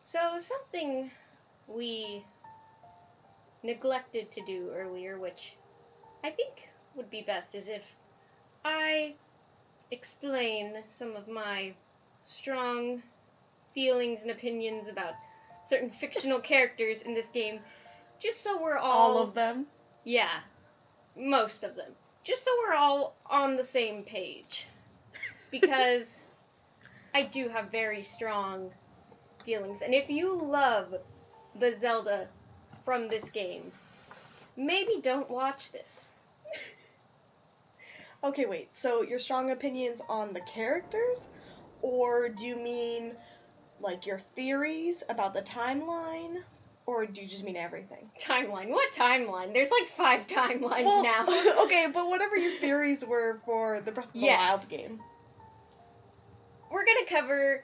So, something we neglected to do earlier, which I think would be best, is if I explain some of my strong feelings and opinions about certain fictional characters in this game, just so we're all... All of them? Yeah, most of them. Just so we're all on the same page. Because I do have very strong feelings. And if you love the Zelda from this game, maybe don't watch this. Okay, wait, so your strong opinions on the characters? Or do you mean, like, your theories about the timeline? Or do you just mean everything? Timeline? What timeline? There's like 5 timelines now. Okay, but whatever your theories were for the Breath of the Wild game. We're gonna cover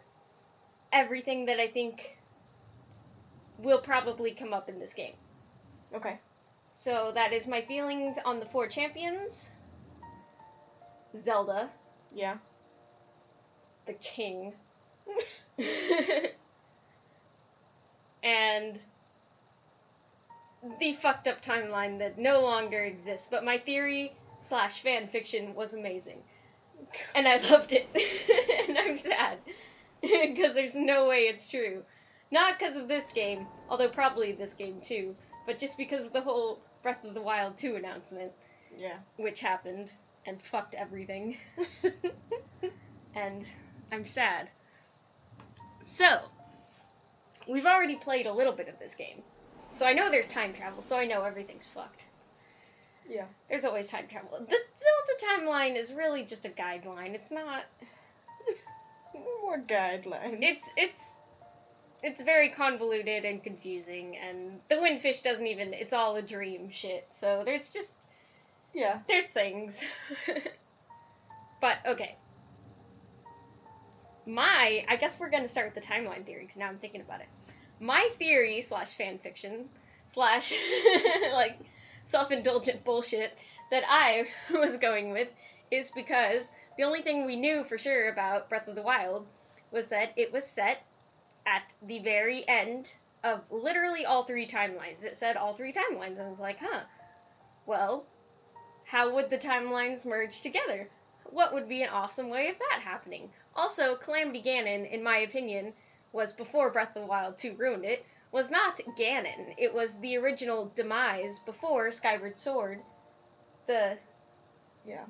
everything that I think will probably come up in this game. Okay. So that is my feelings on the 4 champions. Zelda. Yeah. The king. And the fucked up timeline that no longer exists. But my theory / fanfiction was amazing. And I loved it. And I'm sad. Because there's no way it's true. Not because of this game, although probably this game too, but just because of the whole Breath of the Wild 2 announcement. Yeah. Which happened and fucked everything. And I'm sad. So, we've already played a little bit of this game. So I know there's time travel, so I know everything's fucked. Yeah. There's always time travel. The Zelda timeline is really just a guideline. It's not... More guidelines. It's very convoluted and confusing, and the Windfish doesn't even... It's all a dream shit, so there's just... Yeah. There's things. But, okay. I guess we're gonna start with the timeline theory, because now I'm thinking about it. My theory / fanfiction / like, self-indulgent bullshit that I was going with is because the only thing we knew for sure about Breath of the Wild was that it was set at the very end of literally all 3 timelines. It said all 3 timelines, and I was like, huh, well, how would the timelines merge together? What would be an awesome way of that happening? Also, Calamity Ganon, in my opinion, was before Breath of the Wild 2 ruined it, was not Ganon. It was the original demise before Skyward Sword, the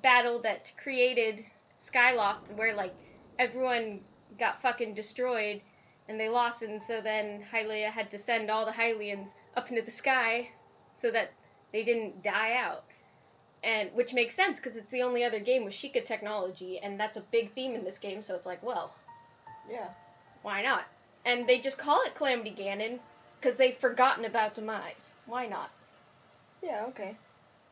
battle that created Skyloft, where, like, everyone got fucking destroyed, and they lost, and so then Hylia had to send all the Hylians up into the sky so that they didn't die out. And which makes sense, because it's the only other game with Sheikah technology, and that's a big theme in this game, so it's like, well... Yeah. Why not? And they just call it Calamity Ganon, because they've forgotten about Demise. Why not? Yeah, okay.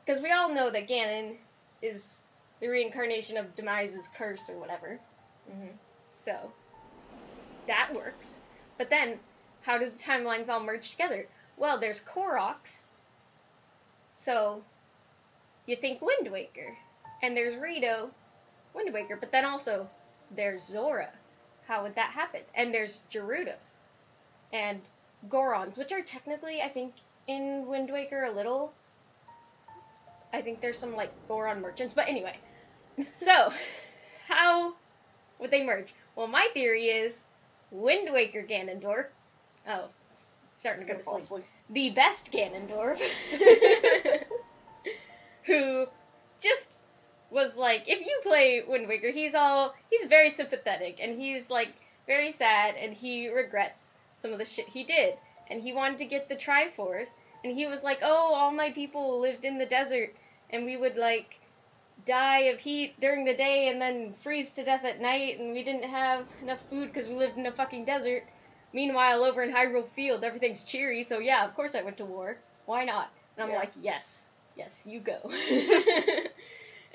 Because we all know that Ganon is the reincarnation of Demise's curse or whatever. Mm-hmm. So, that works. But then, how do the timelines all merge together? Well, there's Koroks, so you think Wind Waker. And there's Rito, Wind Waker, but then also there's Zora. How would that happen? And there's Gerudo. And Gorons, which are technically, I think, in Wind Waker a little. I think there's some, like, Goron merchants. But anyway. So, how would they merge? Well, my theory is Wind Waker Ganondorf. Oh, it's starting to go to sleep. The best Ganondorf. Who just was like, if you play Wind Waker, he's very sympathetic, and he's, like, very sad, and he regrets some of the shit he did. And he wanted to get the Triforce, and he was like, oh, all my people lived in the desert, and we would, like, die of heat during the day and then freeze to death at night, and we didn't have enough food because we lived in a fucking desert. Meanwhile, over in Hyrule Field, everything's cheery, so yeah, of course I went to war. Why not? And I'm like, yes, you go.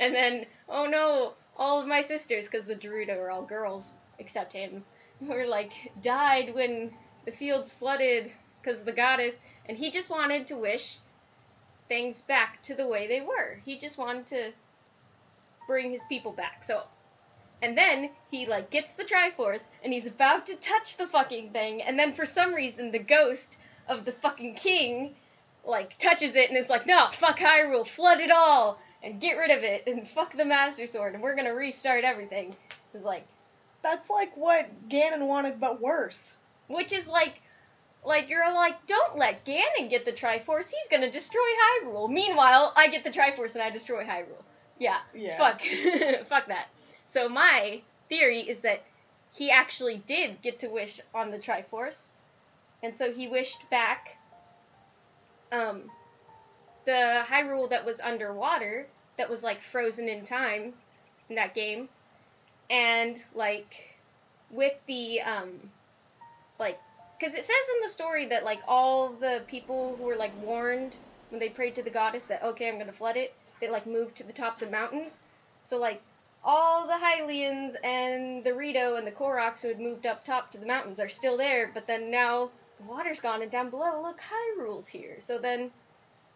And then, oh no, all of my sisters, because the Gerudo are all girls, except him, were, like, died when the fields flooded because of the goddess, and he just wanted to wish things back to the way they were. He just wanted to bring his people back. So, And then he, like, gets the Triforce, and he's about to touch the fucking thing, and then for some reason the ghost of the fucking king, like, touches it and is like, no, fuck Hyrule, flood it all, and get rid of it, and fuck the Master Sword, and we're gonna restart everything. It's like... That's like what Ganon wanted, but worse. Which is like, you're like, don't let Ganon get the Triforce, he's gonna destroy Hyrule. Meanwhile, I get the Triforce and I destroy Hyrule. Yeah. Fuck. Fuck that. So my theory is that he actually did get to wish on the Triforce, and so he wished back the Hyrule that was underwater, that was, like, frozen in time in that game, and, like, with the, like, because it says in the story that, like, all the people who were, like, warned when they prayed to the goddess that, okay, I'm gonna flood it, they, like, moved to the tops of mountains, so, like, all the Hylians and the Rito and the Koroks who had moved up top to the mountains are still there, but then now the water's gone, and down below, look, Hyrule's here. So then,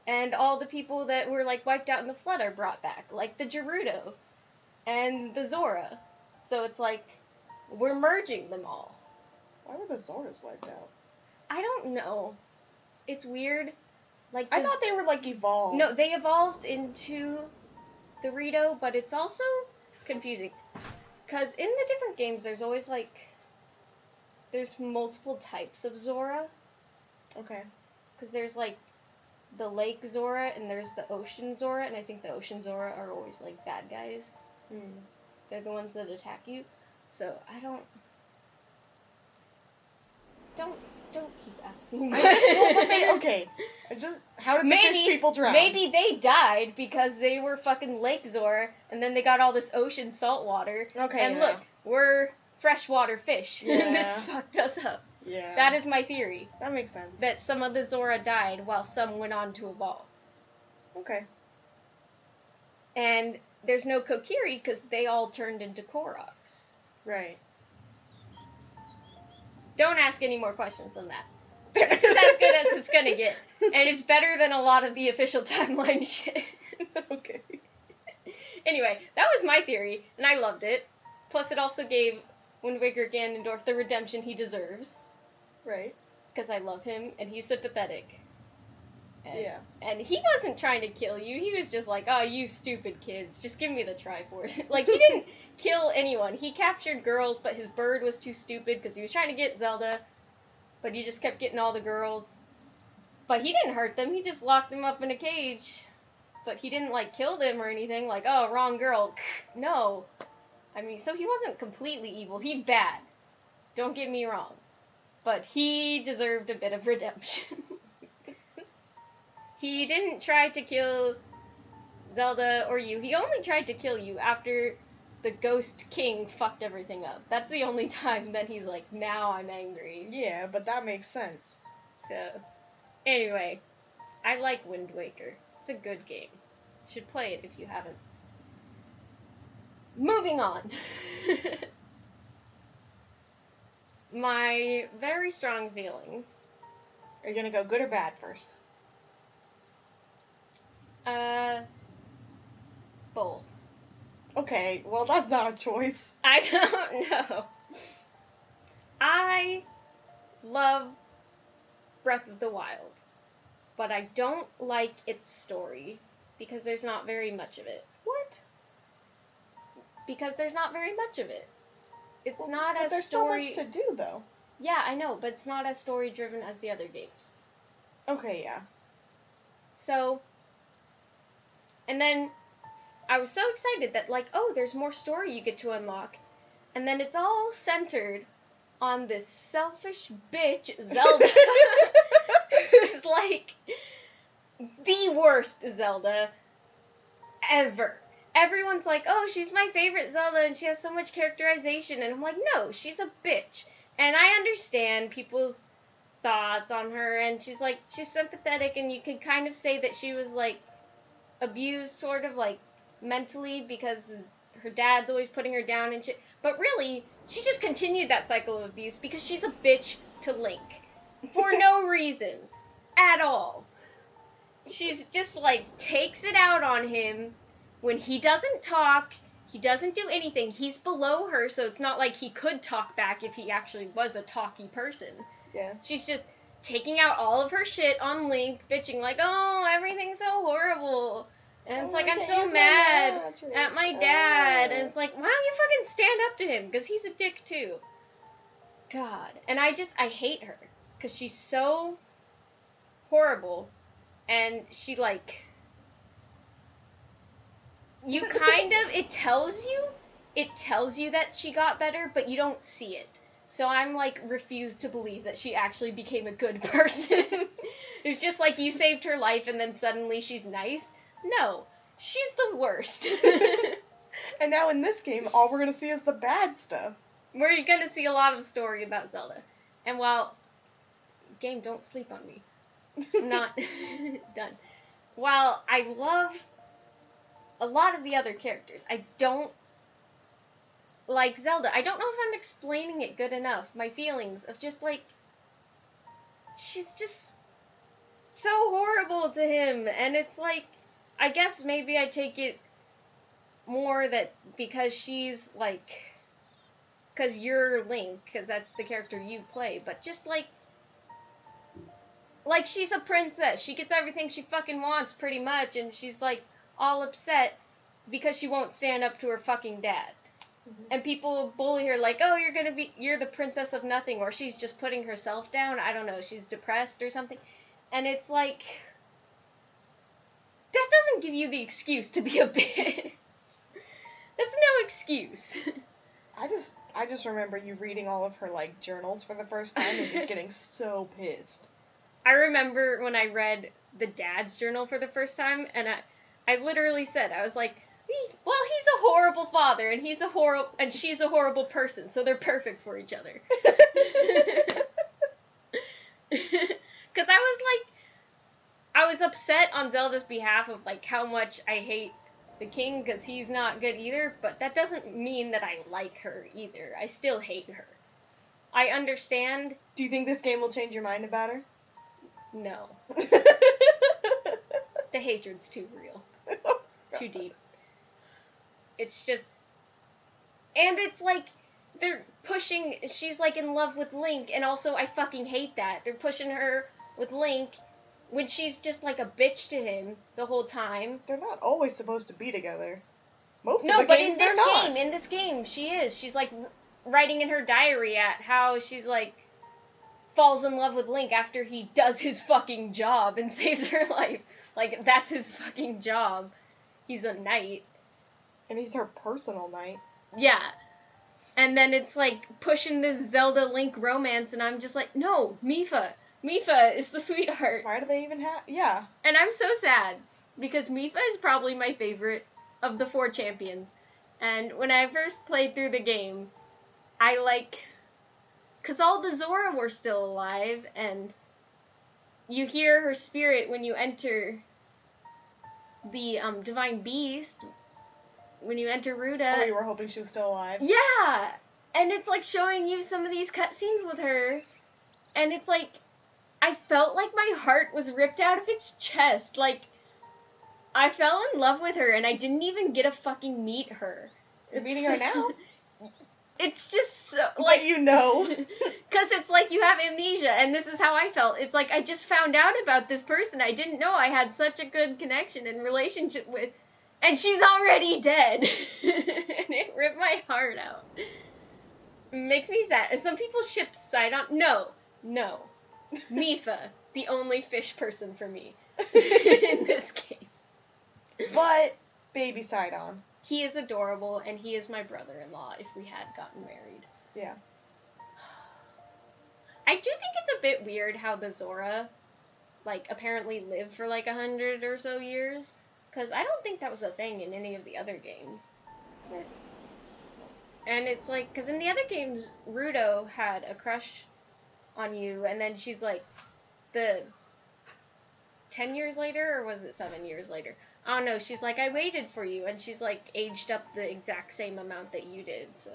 and all the people that were, like, wiped out in the flood are brought back, like the Gerudo and the Zora. So it's like, we're merging them all. Why were the Zoras wiped out? I don't know. It's weird. Like, I thought they were, like, evolved. No, they evolved into the Rito, but it's also confusing, because in the different games there's always, like, there's multiple types of Zora. Okay. Because there's, like, the Lake Zora and there's the Ocean Zora, and I think the Ocean Zora are always, like, bad guys. They're the ones that attack you. So I don't keep asking me. How did the fish people drown? Maybe they died because they were fucking Lake Zora, and then they got all this ocean salt water. Okay, and look, we're freshwater fish. This fucked us up. Yeah. That is my theory. That makes sense. That some of the Zora died while some went on to evolve. Okay. And there's no Kokiri because they all turned into Koroks. Right. Don't ask any more questions on that. This is as good as it's gonna get. And it's better than a lot of the official timeline shit. Okay. Anyway, that was my theory, and I loved it. Plus, it also gave Wind Waker Ganondorf the redemption he deserves. Right. Because I love him, and he's sympathetic. Yeah. And he wasn't trying to kill you. He was just like, oh, you stupid kids. Just give me the Triforce. Like, he didn't kill anyone. He captured girls, but his bird was too stupid because he was trying to get Zelda. But he just kept getting all the girls. But he didn't hurt them. He just locked them up in a cage. But he didn't, like, kill them or anything. Like, oh, wrong girl. No. I mean, so he wasn't completely evil. He's bad. Don't get me wrong. But he deserved a bit of redemption. He didn't try to kill Zelda or you. He only tried to kill you after the Ghost King fucked everything up. That's the only time that he's like, now I'm angry. Yeah, but that makes sense. So, anyway, I like Wind Waker. It's a good game. You should play it if you haven't. Moving on. My very strong feelings. Are you gonna go good or bad first? Both. Okay, well, that's not a choice. I don't know. I love Breath of the Wild, but I don't like its story because there's not very much of it. What? Because there's not very much of it. It's well, not but as there's story... so much to do, though. Yeah, I know, but it's not as story-driven as the other games. Okay, yeah. So, and then I was so excited that, like, oh, there's more story you get to unlock. And then it's all centered on this selfish bitch, Zelda, who's, like, the worst Zelda ever. Everyone's like, oh, she's my favorite Zelda, and she has so much characterization. And I'm like, no, she's a bitch. And I understand people's thoughts on her, and she's, like, she's sympathetic, and you could kind of say that she was, like, abused, sort of, like, mentally, because her dad's always putting her down and shit. But really, she just continued that cycle of abuse because she's a bitch to Link. For no reason. At all. She's just, like, takes it out on him. When he doesn't talk, He doesn't do anything. He's below her, so it's not like he could talk back if he actually was a talky person. Yeah. She's just taking out all of her shit on Link, bitching like, oh, everything's so horrible. And it's like, I'm so mad at my dad. And it's like, why don't you fucking stand up to him? Because he's a dick, too. God. And I hate her. Because she's so horrible. And she, like... You kind of... It tells you that she got better, but you don't see it. So I'm, like, refused to believe that she actually became a good person. It's just like, you saved her life and then suddenly she's nice. No, she's the worst. And now in this game, all we're gonna see is the bad stuff. We're gonna see a lot of story about Zelda. And while... Game, don't sleep on me. I'm not done. While I love a lot of the other characters, I don't like Zelda. I don't know if I'm explaining it good enough. My feelings of just, like... She's just so horrible to him. And it's like... I guess maybe I take it more that because she's, like... Because you're Link, because that's the character you play. But just, like... Like, she's a princess. She gets everything she fucking wants, pretty much. And she's, like, all upset because she won't stand up to her fucking dad. Mm-hmm. And people bully her like, oh, you're the princess of nothing. Or she's just putting herself down. I don't know. She's depressed or something. And it's like... That doesn't give you the excuse to be a bitch. That's no excuse. I just remember you reading all of her, like, journals for the first time and just getting so pissed. I remember when I read the dad's journal for the first time, and I literally said, I was like, well, he's a horrible father, and she's a horrible person, so they're perfect for each other. Because I was upset on Zelda's behalf of, like, how much I hate the king, because he's not good either, but that doesn't mean that I like her either. I still hate her. I understand. Do you think this game will change your mind about her? No. The hatred's too real. Too deep. It's just... And it's like, they're pushing... She's, like, in love with Link, and also I fucking hate that. They're pushing her with Link when she's just, like, a bitch to him the whole time. They're not always supposed to be together. Most of the games, they're not. In this game, she is. She's, like, writing in her diary at how she's, like, falls in love with Link after he does his fucking job and saves her life. Like, that's his fucking job. He's a knight. And he's her personal knight. Yeah. And then it's, like, pushing this Zelda-Link romance, and I'm just like, no, Mipha. Mipha is the sweetheart. Why do they even have... Yeah. And I'm so sad, because Mipha is probably my favorite of the 4 champions. And when I first played through the game, I, like... Because all the Zora were still alive, and you hear her spirit when you enter the Divine Beast, when you enter Ruda. Oh, you were hoping she was still alive? Yeah! And it's, like, showing you some of these cutscenes with her, and it's, like, I felt like my heart was ripped out of its chest. Like, I fell in love with her, and I didn't even get to fucking meet her. You're meeting her now? It's just so, like... But you know. Because it's like you have amnesia, and this is how I felt. It's like I just found out about this person I didn't know I had such a good connection and relationship with, and she's already dead. And it ripped my heart out. It makes me sad. And some people ship Sidon. No. Mipha, the only fish person for me in this game. But, baby Sidon. He is adorable, and he is my brother-in-law if we had gotten married. Yeah. I do think it's a bit weird how the Zora, like, apparently lived for, like, 100 or so years. Because I don't think that was a thing in any of the other games. And it's like, because in the other games, Rudo had a crush on you, and then she's like, 10 years later, or was it 7 years later? I don't know, she's like, I waited for you, and she's, like, aged up the exact same amount that you did, so...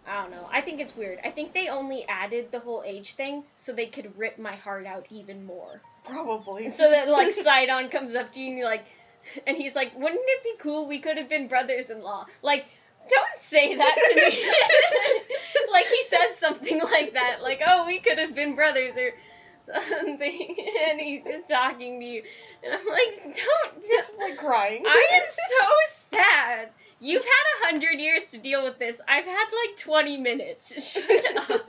I don't know, I think it's weird. I think they only added the whole age thing so they could rip my heart out even more. Probably. So that, like, Sidon comes up to you and you're like, And he's like, wouldn't it be cool? We could have been brothers-in-law. Like, don't say that to me. Like, he says something like that. Like, oh, we could have been brothers or something. And he's just talking to you. And I'm like, don't Just like crying. I am so sad. You've had 100 years to deal with this. I've had like 20 minutes. Shut up.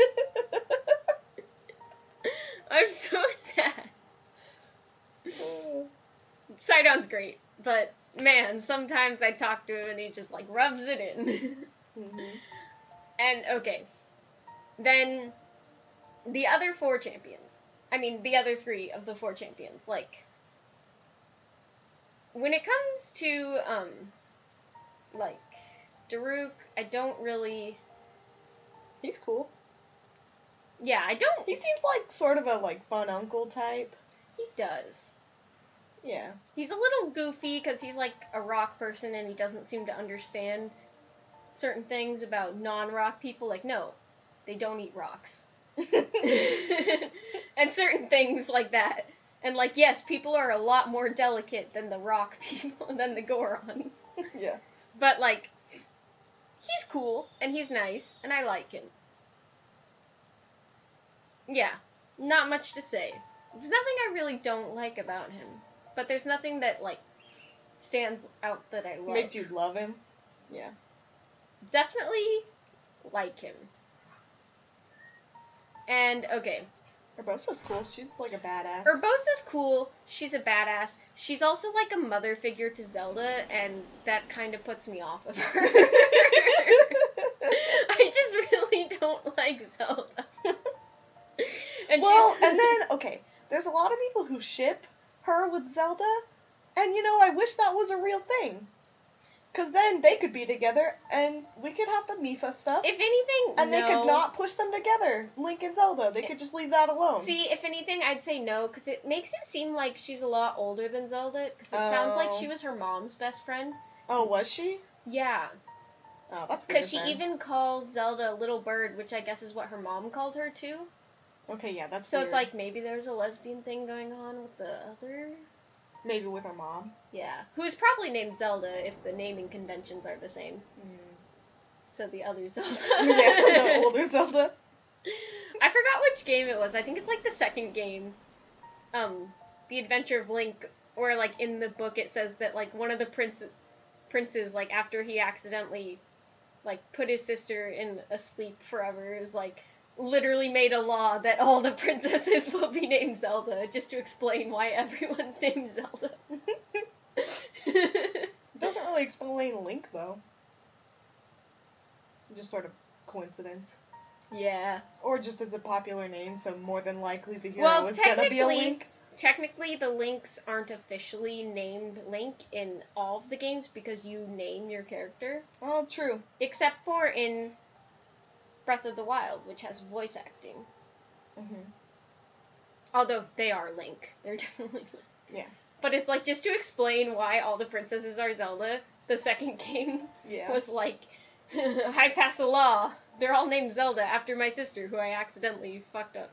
I'm so sad. Sidon's great, but man, sometimes I talk to him and he just like rubs it in. Mm-hmm. And okay, then the other 4 champions. I mean, the other 3 of the 4 champions. Like, when it comes to like Daruk, I don't really. He's cool. Yeah, I don't. He seems like sort of a like fun uncle type. He does. Yeah. He's a little goofy because he's like a rock person and he doesn't seem to understand certain things about non-rock people. Like, no, they don't eat rocks. And certain things like that. And like, yes, people are a lot more delicate than the rock people, than the Gorons. Yeah. But like, he's cool and he's nice and I like him. Yeah, not much to say. There's nothing I really don't like about him. But there's nothing that, like, stands out that I love. Makes you love him? Yeah. Definitely like him. And, okay. Urbosa's cool. She's like a badass. Urbosa's cool. She's a badass. She's also like a mother figure to Zelda, and that kind of puts me off of her. I just really don't like Zelda. And well, and then, okay, there's a lot of people who ship her with Zelda, and you know, I wish that was a real thing. Because then they could be together, and we could have the Mifa stuff. If anything, and they could not push them together, Link and Zelda. They could just leave that alone. See, if anything, I'd say no, because it makes it seem like she's a lot older than Zelda, because it sounds like she was her mom's best friend. Oh, was she? Yeah. Oh, that's weird. Because she even calls Zelda a little bird, which I guess is what her mom called her, too. Okay, yeah, that's so weird. It's like, maybe there's a lesbian thing going on with the other... Maybe with her mom. Yeah. Who's probably named Zelda if the naming conventions are the same. Mm. So the other Zelda. Yeah, the older Zelda. I forgot which game it was. I think it's like the second game. The Adventure of Link, where like in the book it says that like one of the princes, like after he accidentally like put his sister in a sleep forever, is like literally made a law that all the princesses will be named Zelda, just to explain why everyone's named Zelda. It doesn't really explain Link, though. Just sort of coincidence. Yeah. Or just it's a popular name, so more than likely the hero is gonna be a Link. Technically, the Links aren't officially named Link in all of the games because you name your character. Oh, true. Except for in Breath of the Wild, which has voice acting. Mm-hmm. Although they are Link. They're definitely Link. Yeah. But it's like, just to explain why all the princesses are Zelda, the second game was like, I pass a law. They're all named Zelda after my sister, who I accidentally fucked up.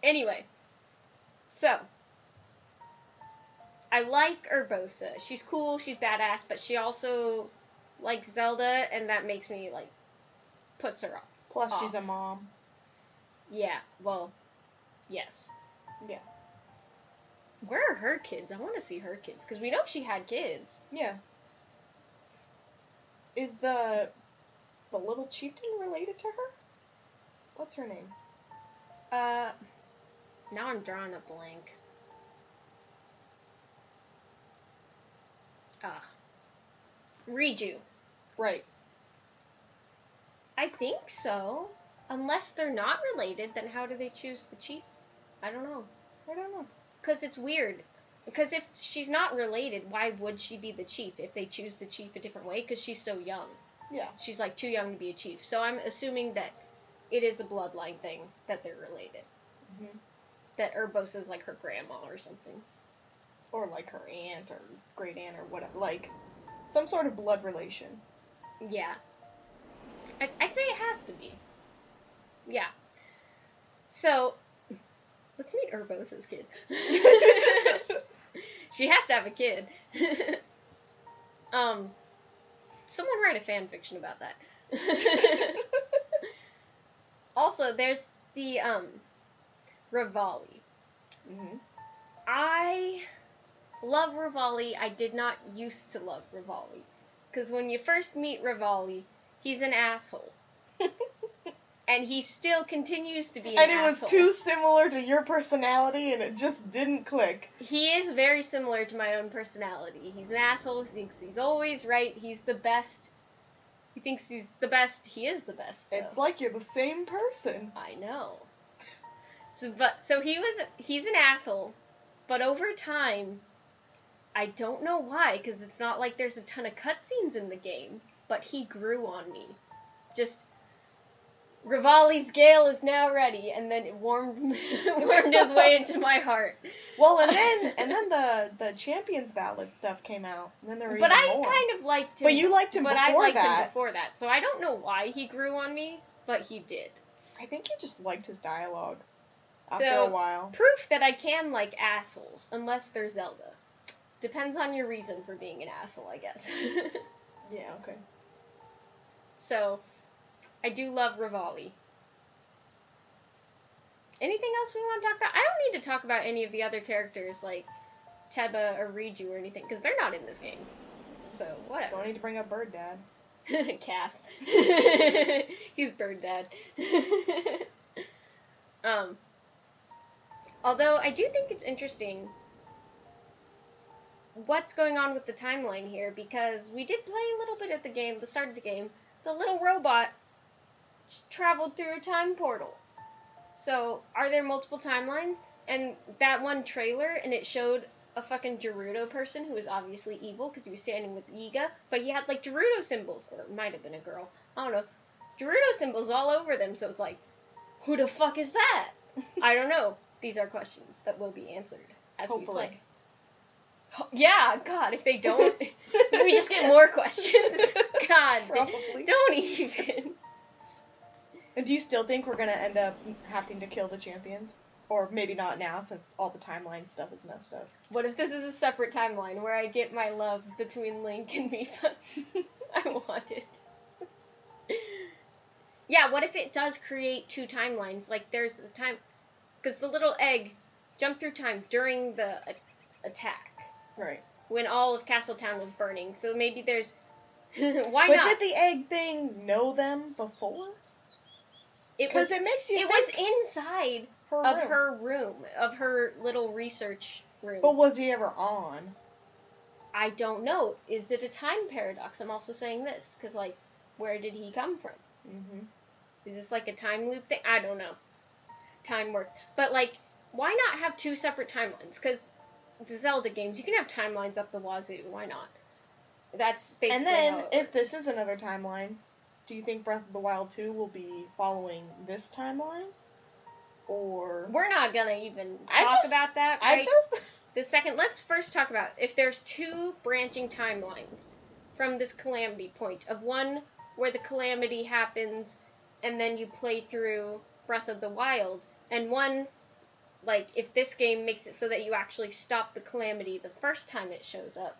Anyway. So. I like Urbosa. She's cool, she's badass, but she also likes Zelda, and that makes me, like, puts her off. Plus, she's a mom. Yeah, well, yes. Yeah. Where are her kids? I want to see her kids, because we know she had kids. Yeah. Is the little chieftain related to her? What's her name? Now I'm drawing a blank. Riju. Right. I think so. Unless they're not related, then how do they choose the chief? I don't know. Because it's weird. Because if she's not related, why would she be the chief if they choose the chief a different way? Because she's so young. Yeah. She's, like, too young to be a chief. So I'm assuming that it is a bloodline thing, that they're related. Mm-hmm. That Urbosa's, like, her grandma or something. Or, like, her aunt or great aunt or whatever. Like, some sort of blood relation. Yeah. I'd say it has to be. Yeah. So, let's meet Urbosa's kid. She has to have a kid. Someone write a fan fiction about that. Also, there's the, Rivali. Mm-hmm. I love Rivali. I did not used to love Rivali. Because when you first meet Rivali, he's an asshole. And he still continues to be an asshole. And it was too similar to your personality, and it just didn't click. He is very similar to my own personality. He's an asshole, he thinks he's always right, he's the best. He thinks he's the best, he is the best, though. It's like you're the same person. I know. So he's an asshole, but over time, I don't know why, because it's not like there's a ton of cutscenes in the game, but he grew on me. Just, Rivali's gale is now ready, and then it warmed his way into my heart. Well, and then the Champions Ballad stuff came out, and then there were But even I more. kind of liked him. But you liked him but before I liked that. him before that, so I don't know why he grew on me, but he did. I think you just liked his dialogue after So, a while. Proof that I can like assholes, unless they're Zelda. Depends on your reason for being an asshole, I guess. Yeah, okay. So, I do love Rivali. Anything else we want to talk about? I don't need to talk about any of the other characters like Teba or Riju or anything, because they're not in this game. So, whatever. Don't need to bring up Bird Dad. Cass. He's Bird Dad. Although, I do think it's interesting what's going on with the timeline here, because we did play a little bit at the start of the game. The little robot traveled through a time portal. So, are there multiple timelines? And that one trailer, and it showed a fucking Gerudo person who was obviously evil because he was standing with Yiga, but he had like Gerudo symbols, or it might have been a girl, I don't know, Gerudo symbols all over them, so it's like, who the fuck is that? I don't know. These are questions that will be answered as we play. Yeah, God, if they don't, we just get more questions. God, Probably. Don't even. And do you still think we're gonna end up having to kill the champions? Or maybe not now, since all the timeline stuff is messed up. What if this is a separate timeline where I get my love between Link and Mipha? I want it. Yeah, what if it does create two timelines? Like, there's a time... Because the little egg jumped through time during the attack. Right. When all of Castletown was burning. So maybe there's... Why not? But did the egg thing know them before? Because it makes you think... It was inside her room, of her little research room. But was he ever on? I don't know. Is it a time paradox? I'm also saying this, because, like, where did he come from? Mm-hmm. Is this, like, a time loop thing? I don't know. Time works. But, like, why not have two separate timelines? Because the Zelda games, you can have timelines up the wazoo. Why not? That's basically And then, how it if works. this is another timeline, do you think Breath of the Wild 2 will be following this timeline? Or... We're not gonna even talk about that, right? Let's first talk about if there's two branching timelines from this Calamity point, of one where the Calamity happens and then you play through Breath of the Wild, and one, like, if this game makes it so that you actually stop the Calamity the first time it shows up,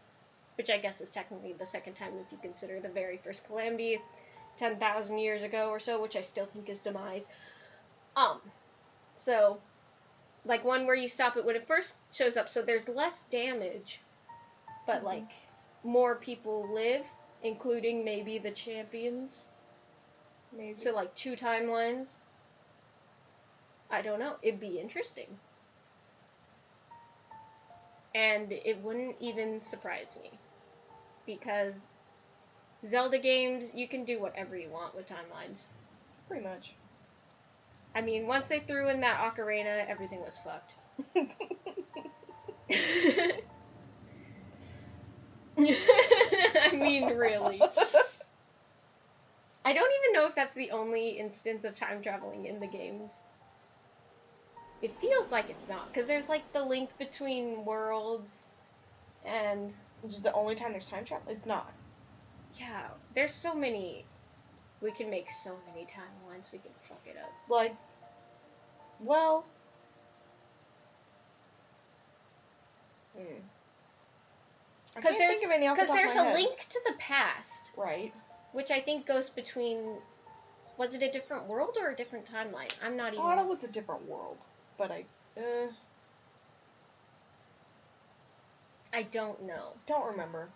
which I guess is technically the second time if you consider the very first Calamity 10,000 years ago or so, which I still think is Demise. So, like, one where you stop it when it first shows up, so there's less damage, but, like, more people live, including maybe the champions. Maybe. So, like, two timelines. I don't know. It'd be interesting. And it wouldn't even surprise me. Because Zelda games, you can do whatever you want with timelines. Pretty much. I mean, once they threw in that ocarina, everything was fucked. I mean, really. I don't even know if that's the only instance of time traveling in the games. It feels like it's not, because there's, like, the link between worlds, and... Just the only time there's time travel? It's not. Yeah, there's so many... We can make so many timelines, we can fuck it up. Like, well... I can't think of any off the top of my head. Because there's a link to the past. Right. Which I think goes between... Was it a different world or a different timeline? I'm not even... I thought it was a different world. But I don't know. Don't remember.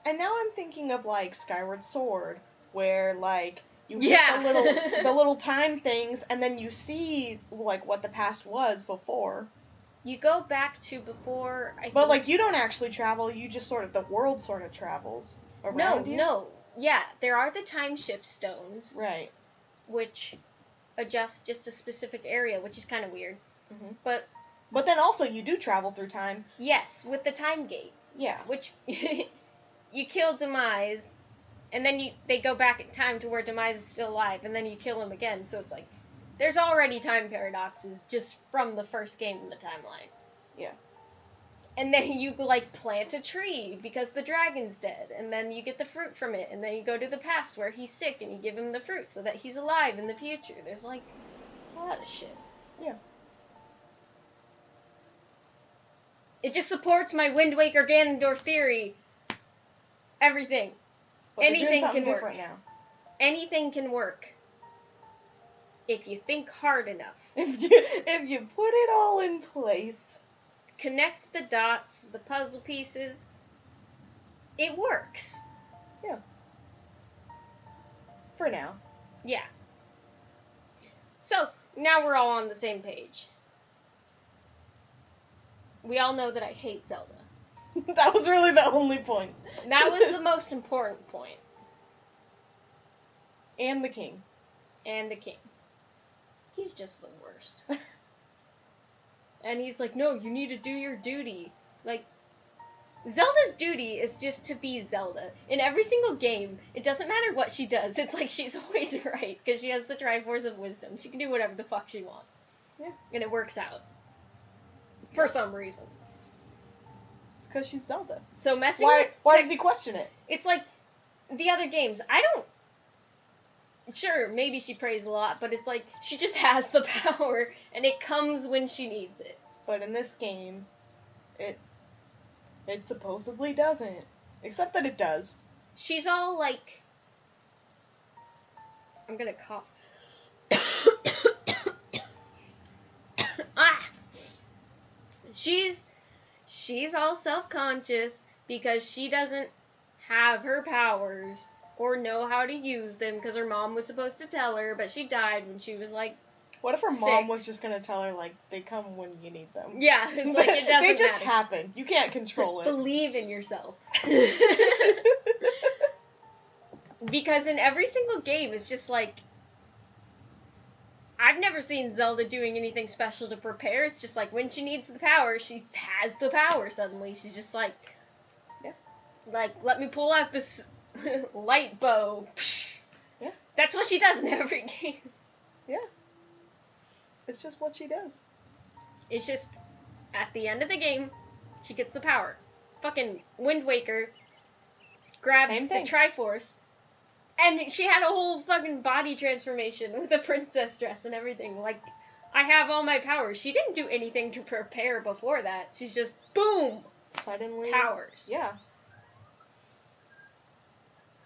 And now I'm thinking of, like, Skyward Sword, where, like, you hit the little time things, and then you see, like, what the past was before. You go back to before... But, like, you don't actually travel, you just sort of... The world sort of travels around you. No. Yeah, there are the time shift stones. Right. Which adjust just a specific area, which is kind of weird. Mm-hmm. But then also you do travel through time. Yes, with the time gate. Yeah. Which you kill Demise, and then they go back in time to where Demise is still alive, and then you kill him again. So it's like there's already time paradoxes just from the first game in the timeline. Yeah. And then you, like, plant a tree because the dragon's dead, and then you get the fruit from it, and then you go to the past where he's sick, and you give him the fruit so that he's alive in the future. There's, like, a lot of shit. Yeah. It just supports my Wind Waker Ganondorf theory. Everything. But Anything can work. Different now. Anything can work. If you think hard enough. If you put it all in place. Connect the dots, the puzzle pieces. It works. Yeah. For now. Yeah. So, now we're all on the same page. We all know that I hate Zelda. That was really the only point. That was the most important point. And the king. And the king. He's just the worst. And he's like, no, you need to do your duty. Like, Zelda's duty is just to be Zelda. In every single game, it doesn't matter what she does. It's like she's always right, because she has the Triforce of Wisdom. She can do whatever the fuck she wants. Yeah. And it works out. For some reason. It's because she's Zelda. So messing Why with... Why does he question it? It's like, the other games, I don't... Sure, maybe she prays a lot, but it's like, she just has the power, and it comes when she needs it. But in this game, it supposedly doesn't. Except that it does. She's all like... I'm gonna cough. Ah! She's all self-conscious because she doesn't have her powers or know how to use them because her mom was supposed to tell her, but she died when she was like What if her 6. mom was just gonna tell her, like, they come when you need them? Yeah, it's like, it doesn't They just matter. happen. You can't control it. Believe in yourself. Because in every single game, it's just like, I've never seen Zelda doing anything special to prepare. It's just like, when she needs the power, she has the power suddenly. She's just like, yeah. Like, let me pull out this light bow. Yeah. That's what she does in every game. Yeah. It's just what she does. It's just, at the end of the game, she gets the power. Fucking Wind Waker grabbed the Triforce, and she had a whole fucking body transformation with a princess dress and everything. Like, I have all my powers. She didn't do anything to prepare before that. She's just, boom! Suddenly. Powers. Yeah.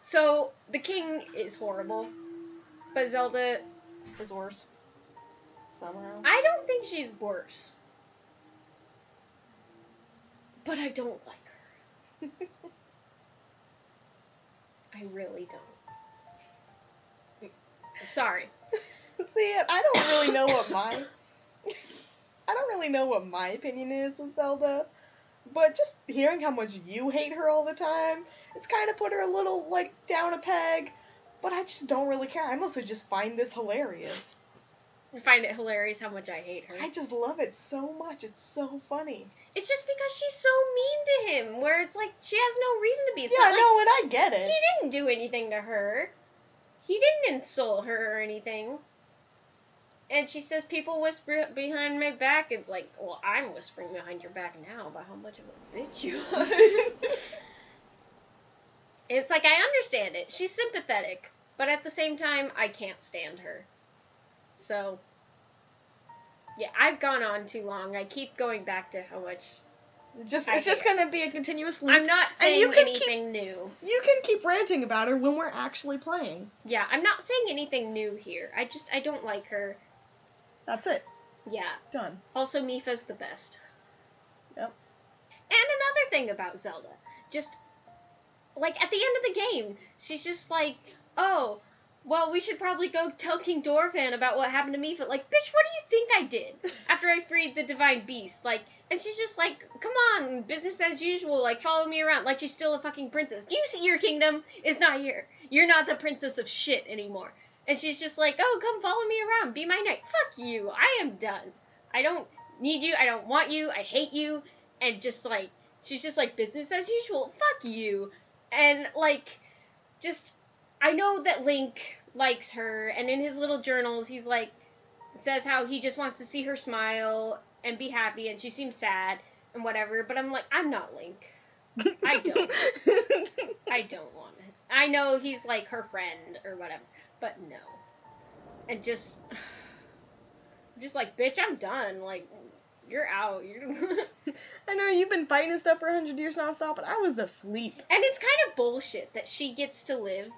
So, the king is horrible, but Zelda is worse. Somehow. I don't think she's worse. But I don't like her. I really don't. Sorry. See, I don't really know what my opinion is of Zelda, but just hearing how much you hate her all the time, it's kind of put her a little, like, down a peg, but I just don't really care. I mostly just find this hilarious. I find it hilarious how much I hate her. I just love it so much. It's so funny. It's just because she's so mean to him, where it's like, she has no reason to be. It's yeah, like, no, and I get it. He didn't do anything to her. He didn't insult her or anything. And she says people whisper behind my back. It's like, well, I'm whispering behind your back now about how much of a bitch you are. It's like, I understand it. She's sympathetic. But at the same time, I can't stand her. So, yeah, I've gone on too long. I keep going back to how much It's just gonna be a continuous loop. I'm not saying anything new. You can keep ranting about her when we're actually playing. Yeah, I'm not saying anything new here. I don't like her. That's it. Yeah. Done. Also, Mipha's the best. Yep. And another thing about Zelda, just, like, at the end of the game, she's just like, oh, well, we should probably go tell King Dorphan about what happened to Mipha. Like, bitch, what do you think I did after I freed the Divine Beast? Like, and she's just like, come on, business as usual, like, follow me around, like she's still a fucking princess. Do you see your kingdom? It's not here. You're not the princess of shit anymore. And she's just like, oh, come follow me around, be my knight. Fuck you, I am done. I don't need you, I don't want you, I hate you. And just like, she's just like, business as usual, fuck you. And like, just, I know that Link likes her, and in his little journals, he's like, says how he just wants to see her smile and be happy, and she seems sad, and whatever, but I'm like, I'm not Link. I don't. I don't want it. I know he's like her friend, or whatever, but no. And just like, bitch, I'm done, like, you're out. I know, you've been fighting and stuff for 100 years nonstop, but I was asleep. And it's kind of bullshit that she gets to live,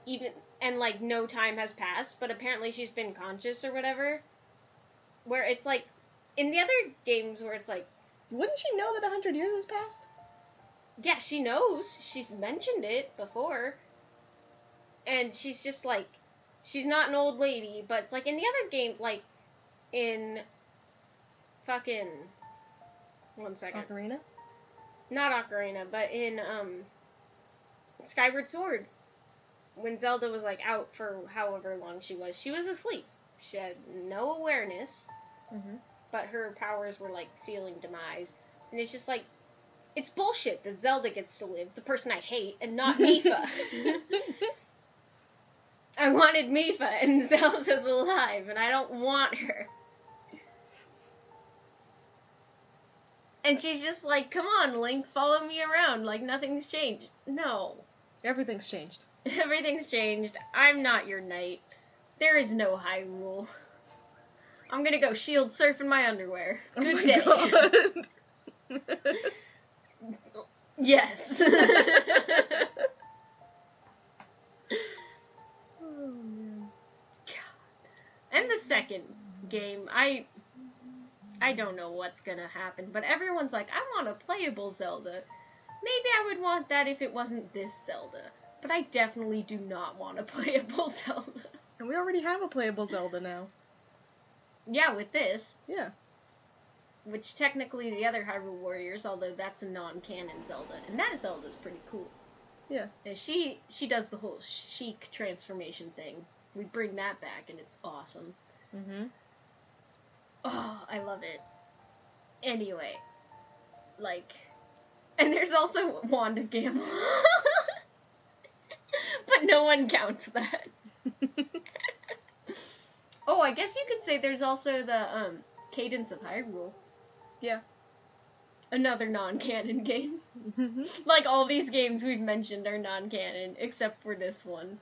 even, and, like, no time has passed, but apparently she's been conscious or whatever, where it's, like, in the other games where it's, like... Wouldn't she know that 100 years has passed? Yeah, she knows. She's mentioned it before. And she's just, like, she's not an old lady, but it's, like, in the other game, like, in fucking... One second. Ocarina? Not Ocarina, but in, Skyward Sword. When Zelda was, like, out for however long she was asleep. She had no awareness, but her powers were, like, sealing demise. And it's just, like, it's bullshit that Zelda gets to live, the person I hate, and not Mipha. I wanted Mipha, and Zelda's alive, and I don't want her. And she's just like, come on, Link, follow me around, like, nothing's changed. No. Everything's changed. Everything's changed. I'm not your knight. There is no Hyrule. I'm gonna go shield surf in my underwear. Good day. God. Yes. Oh, man. God. And the second game, I don't know what's gonna happen, but everyone's like, I want a playable Zelda. Maybe I would want that if it wasn't this Zelda. But I definitely do not want a playable Zelda. And we already have a playable Zelda now. Yeah, with this. Yeah. Which technically the other Hyrule Warriors, although that's a non-canon Zelda. And that Zelda's pretty cool. Yeah. And she does the whole Sheik transformation thing. We bring that back and it's awesome. Mm-hmm. Oh, I love it. Anyway. Like... And there's also Wand of Gamelon. But no one counts that. Oh, I guess you could say there's also the, Cadence of Hyrule. Yeah. Another non-canon game. Like, all these games we've mentioned are non-canon, except for this one.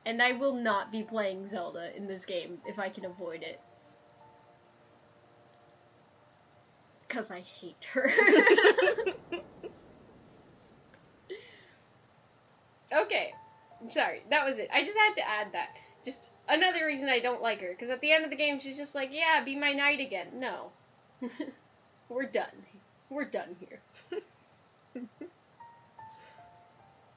And I will not be playing Zelda in this game if I can avoid it. 'Cause I hate her. Okay. Sorry, that was it. I just had to add that. Just another reason I don't like her, because at the end of the game she's just like, yeah, be my knight again. No. We're done. We're done here.